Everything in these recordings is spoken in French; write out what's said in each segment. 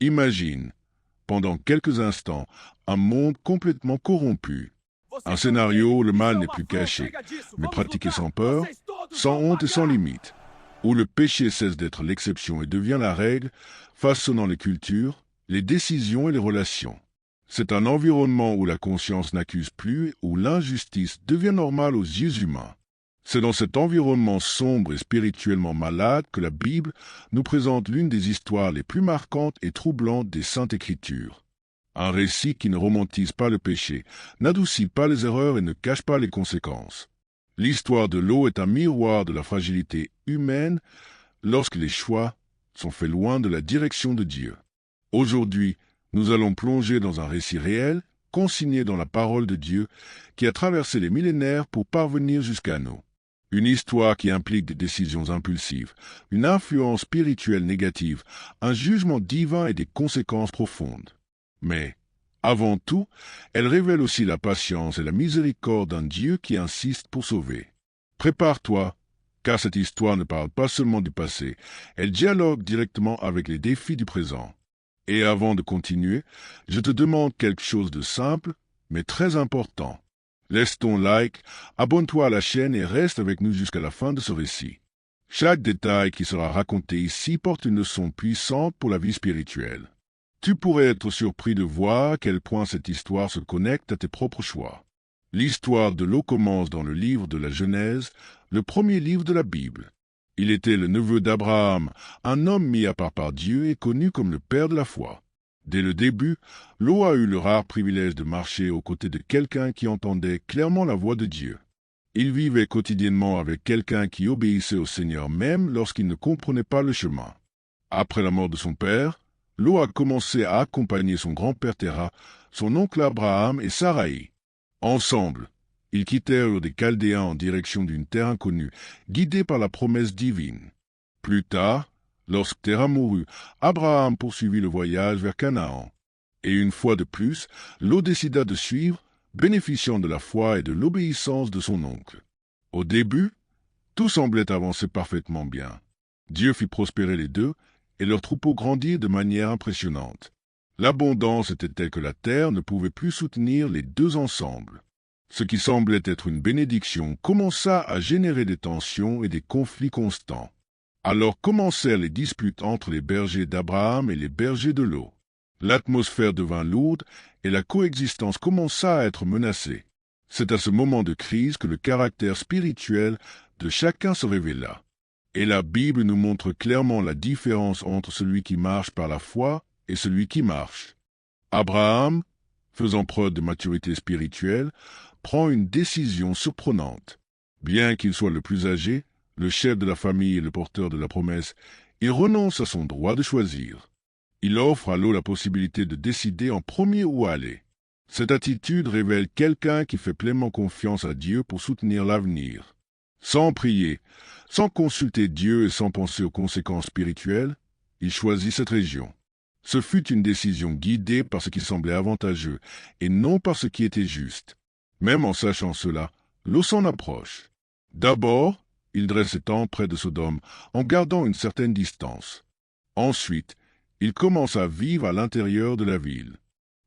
Imagine, pendant quelques instants, un monde complètement corrompu. Un scénario où le mal n'est plus caché, mais pratiqué sans peur, sans honte et sans limite. Où le péché cesse d'être l'exception et devient la règle, façonnant les cultures, les décisions et les relations. C'est un environnement où la conscience n'accuse plus, où l'injustice devient normale aux yeux humains. C'est dans cet environnement sombre et spirituellement malade que la Bible nous présente l'une des histoires les plus marquantes et troublantes des Saintes Écritures. Un récit qui ne romantise pas le péché, n'adoucit pas les erreurs et ne cache pas les conséquences. L'histoire de l'eau est un miroir de la fragilité humaine lorsque les choix sont faits loin de la direction de Dieu. Aujourd'hui, nous allons plonger dans un récit réel, consigné dans la parole de Dieu, qui a traversé les millénaires pour parvenir jusqu'à nous. Une histoire qui implique des décisions impulsives, une influence spirituelle négative, un jugement divin et des conséquences profondes. Mais, avant tout, elle révèle aussi la patience et la miséricorde d'un Dieu qui insiste pour sauver. Prépare-toi, car cette histoire ne parle pas seulement du passé, elle dialogue directement avec les défis du présent. Et avant de continuer, je te demande quelque chose de simple, mais très important. Laisse ton like, abonne-toi à la chaîne et reste avec nous jusqu'à la fin de ce récit. Chaque détail qui sera raconté ici porte une leçon puissante pour la vie spirituelle. Tu pourrais être surpris de voir à quel point cette histoire se connecte à tes propres choix. L'histoire de l'eau commence dans le livre de la Genèse, le premier livre de la Bible. Il était le neveu d'Abraham, un homme mis à part par Dieu et connu comme le père de la foi. Dès le début, Lot a eu le rare privilège de marcher aux côtés de quelqu'un qui entendait clairement la voix de Dieu. Il vivait quotidiennement avec quelqu'un qui obéissait au Seigneur même lorsqu'il ne comprenait pas le chemin. Après la mort de son père, Lot a commencé à accompagner son grand-père Téra, son oncle Abraham et Saraï. Ensemble, ils quittèrent Ur des Chaldéens en direction d'une terre inconnue, guidés par la promesse divine. Plus tard, lorsque Téra mourut, Abraham poursuivit le voyage vers Canaan. Et une fois de plus, Lot décida de suivre, bénéficiant de la foi et de l'obéissance de son oncle. Au début, tout semblait avancer parfaitement bien. Dieu fit prospérer les deux, et leur troupeau grandit de manière impressionnante. L'abondance était telle que la terre ne pouvait plus soutenir les deux ensemble. Ce qui semblait être une bénédiction commença à générer des tensions et des conflits constants. Alors commencèrent les disputes entre les bergers d'Abraham et les bergers de Lot. L'atmosphère devint lourde et la coexistence commença à être menacée. C'est à ce moment de crise que le caractère spirituel de chacun se révéla. Et la Bible nous montre clairement la différence entre celui qui marche par la foi et celui qui marche. Abraham, faisant preuve de maturité spirituelle, prend une décision surprenante. Bien qu'il soit le plus âgé, le chef de la famille et le porteur de la promesse, il renonce à son droit de choisir. Il offre à Lot la possibilité de décider en premier où aller. Cette attitude révèle quelqu'un qui fait pleinement confiance à Dieu pour soutenir l'avenir. Sans prier, sans consulter Dieu et sans penser aux conséquences spirituelles, il choisit cette région. Ce fut une décision guidée par ce qui semblait avantageux et non par ce qui était juste. Même en sachant cela, Lot s'en approche. D'abord, il dresse ses tentes près de Sodome en gardant une certaine distance. Ensuite, il commence à vivre à l'intérieur de la ville.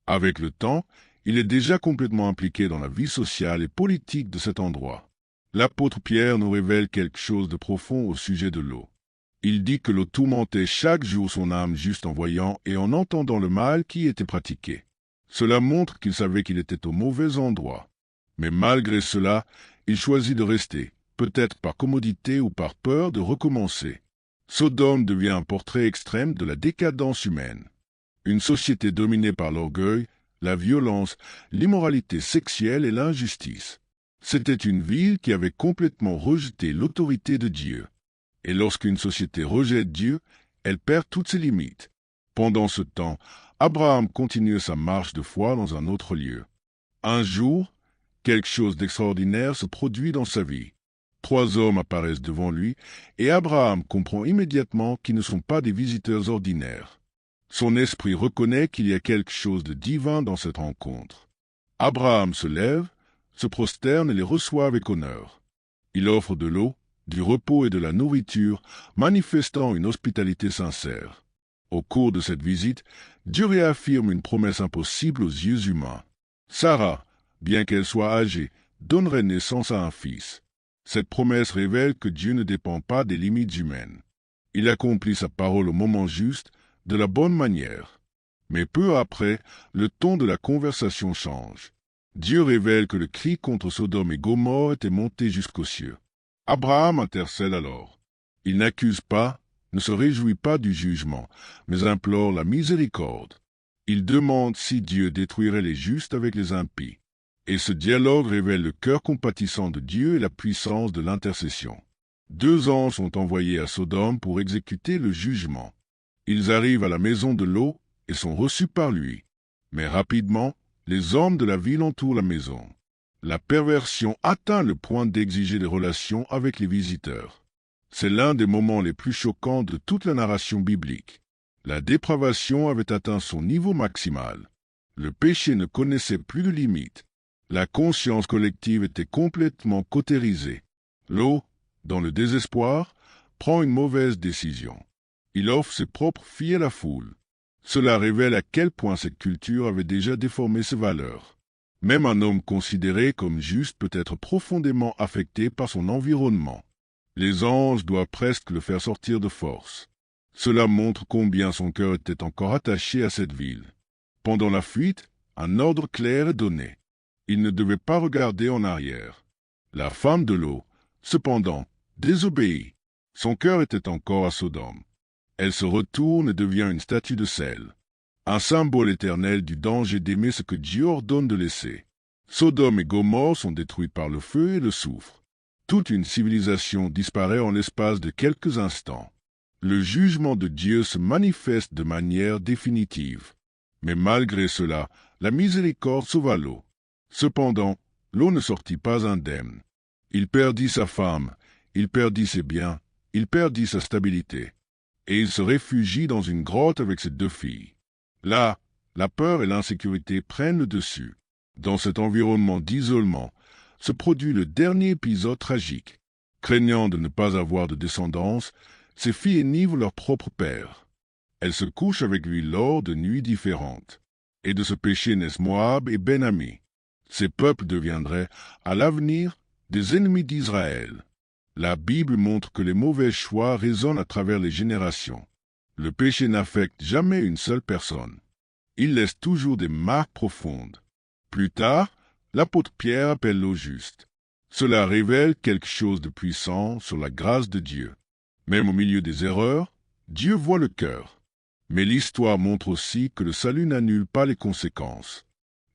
Avec le temps, il est déjà complètement impliqué dans la vie sociale et politique de cet endroit. L'apôtre Pierre nous révèle quelque chose de profond au sujet de Lot. Il dit que Lot tourmentait chaque jour son âme juste en voyant et en entendant le mal qui était pratiqué. Cela montre qu'il savait qu'il était au mauvais endroit. Mais malgré cela, il choisit de rester, peut-être par commodité ou par peur de recommencer. Sodome devient un portrait extrême de la décadence humaine. Une société dominée par l'orgueil, la violence, l'immoralité sexuelle et l'injustice. C'était une ville qui avait complètement rejeté l'autorité de Dieu. Et lorsqu'une société rejette Dieu, elle perd toutes ses limites. Pendant ce temps, Abraham continuait sa marche de foi dans un autre lieu. Un jour, quelque chose d'extraordinaire se produit dans sa vie. 3 hommes apparaissent devant lui, et Abraham comprend immédiatement qu'ils ne sont pas des visiteurs ordinaires. Son esprit reconnaît qu'il y a quelque chose de divin dans cette rencontre. Abraham se lève, se prosterne et les reçoit avec honneur. Il offre de l'eau, du repos et de la nourriture, manifestant une hospitalité sincère. Au cours de cette visite, Dieu réaffirme une promesse impossible aux yeux humains. Sarah, bien qu'elle soit âgée, donnerait naissance à un fils. Cette promesse révèle que Dieu ne dépend pas des limites humaines. Il accomplit sa parole au moment juste, de la bonne manière. Mais peu après, le ton de la conversation change. Dieu révèle que le cri contre Sodome et Gomorrhe était monté jusqu'aux cieux. Abraham intercède alors. Il n'accuse pas, ne se réjouit pas du jugement, mais implore la miséricorde. Il demande si Dieu détruirait les justes avec les impies. Et ce dialogue révèle le cœur compatissant de Dieu et la puissance de l'intercession. 2 anges sont envoyés à Sodome pour exécuter le jugement. Ils arrivent à la maison de Lot et sont reçus par lui. Mais rapidement, les hommes de la ville entourent la maison. La perversion atteint le point d'exiger des relations avec les visiteurs. C'est l'un des moments les plus choquants de toute la narration biblique. La dépravation avait atteint son niveau maximal. Le péché ne connaissait plus de limites. La conscience collective était complètement cautérisée. Lot, dans le désespoir, prend une mauvaise décision. Il offre ses propres filles à la foule. Cela révèle à quel point cette culture avait déjà déformé ses valeurs. Même un homme considéré comme juste peut être profondément affecté par son environnement. Les anges doivent presque le faire sortir de force. Cela montre combien son cœur était encore attaché à cette ville. Pendant la fuite, un ordre clair est donné. Il ne devait pas regarder en arrière. La femme de Lot, cependant, désobéit. Son cœur était encore à Sodome. Elle se retourne et devient une statue de sel. Un symbole éternel du danger d'aimer ce que Dieu ordonne de laisser. Sodome et Gomorrhe sont détruits par le feu et le soufre. Toute une civilisation disparaît en l'espace de quelques instants. Le jugement de Dieu se manifeste de manière définitive. Mais malgré cela, la miséricorde sauva Lot. Cependant, Lot ne sortit pas indemne. Il perdit sa femme, il perdit ses biens, il perdit sa stabilité. Et il se réfugie dans une grotte avec ses 2 filles. Là, la peur et l'insécurité prennent le dessus. Dans cet environnement d'isolement, se produit le dernier épisode tragique. Craignant de ne pas avoir de descendance, ses filles enivrent leur propre père. Elles se couchent avec lui lors de nuits différentes. Et de ce péché naissent Moab et Ben-Ami. Ces peuples deviendraient, à l'avenir, des ennemis d'Israël. La Bible montre que les mauvais choix résonnent à travers les générations. Le péché n'affecte jamais une seule personne. Il laisse toujours des marques profondes. Plus tard, l'apôtre Pierre appelle Lot juste. Cela révèle quelque chose de puissant sur la grâce de Dieu. Même au milieu des erreurs, Dieu voit le cœur. Mais l'histoire montre aussi que le salut n'annule pas les conséquences.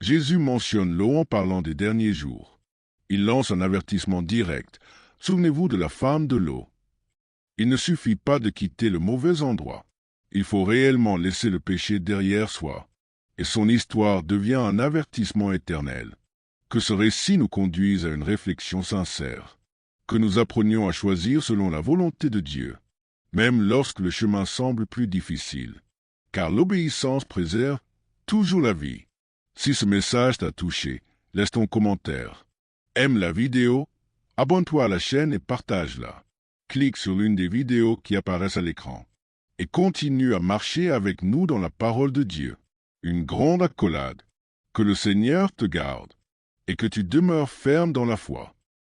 Jésus mentionne Lot en parlant des derniers jours. Il lance un avertissement direct. Souvenez-vous de la femme de Lot. Il ne suffit pas de quitter le mauvais endroit. Il faut réellement laisser le péché derrière soi. Et son histoire devient un avertissement éternel. Que ce récit nous conduise à une réflexion sincère. Que nous apprenions à choisir selon la volonté de Dieu, même lorsque le chemin semble plus difficile. Car l'obéissance préserve toujours la vie. Si ce message t'a touché, laisse ton commentaire. Aime la vidéo, abonne-toi à la chaîne et partage-la. Clique sur l'une des vidéos qui apparaissent à l'écran. Et continue à marcher avec nous dans la parole de Dieu. Une grande accolade. Que le Seigneur te garde et que tu demeures ferme dans la foi.